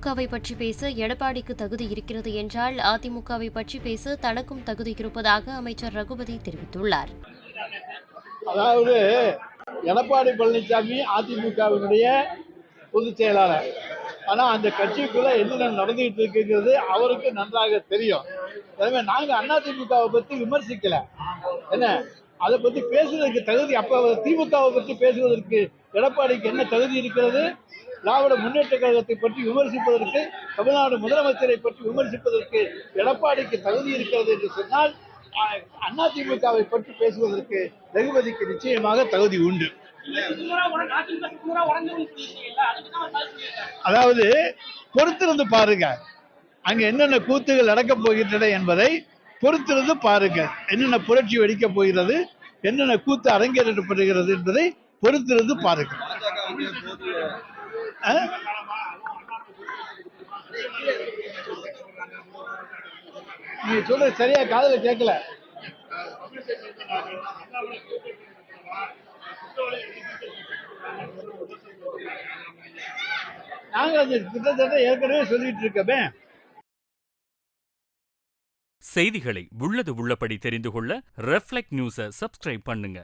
அதிமுகவை பற்றி பேச எடப்பாடிக்கு தகுதி இருக்கிறது என்றால் அதிமுகவை பற்றி பேச தனக்கும் தகுதி இருப்பதாக அமைச்சர் ரகுபதி தெரிவித்துள்ளார். அதாவது எடப்பாடி பழனிசாமி அதிமுகவினுடைய பொதுச் செயலாளர். ஆனா அந்த கட்சிக்குள்ள என்னென்ன நடந்துகிட்டு இருக்குங்கிறது அவருக்கு நன்றாக தெரியும். எனவே நாங்க அதிமுகவை பத்தி விமர்சிக்கல. என்ன அதை பத்தி பேசுவதற்கு தகுதி அப்ப திமுகவை பற்றி பேசுவதற்கு எடப்பாடிக்கு என்ன தகுதி இருக்கிறது? திராவிட முன்னேற்ற கழகத்தை பற்றி விமர்சிப்பதற்கு, தமிழ்நாடு முதலமைச்சரை பற்றி விமர்சிப்பதற்கு எடப்பாடிக்கு தகுதி இருக்கிறது என்று சொன்னால் அதிமுகவை பற்றி பேசுவதற்கு ரகுபதிக்கு நிச்சயமாக தகுதி உண்டு. அதாவது பொறுத்திருந்து பாருங்க, அங்க என்னென்ன கூத்துகள் நடக்கப் போகின்றன என்பதை பொறுத்திருந்து பாருங்க. என்னென்ன புரட்சி வெடிக்கப் போகிறது, என்னென்ன கூத்து அரங்கேற்றப்படுகிறது என்பதை பொறுத்திருந்து பாருங்க. நீங்க சொல்றது சரியா காதுல கேட்கல. நாங்க கிட்டத்தட்ட ஏற்கனவே சொல்லிட்டு இருக்கோமே. செய்திகளை உள்ளது உள்ளபடி தெரிந்து கொள்ள ரெஃப்ளெக்ட் நியூஸை சப்ஸ்கிரைப் பண்ணுங்க.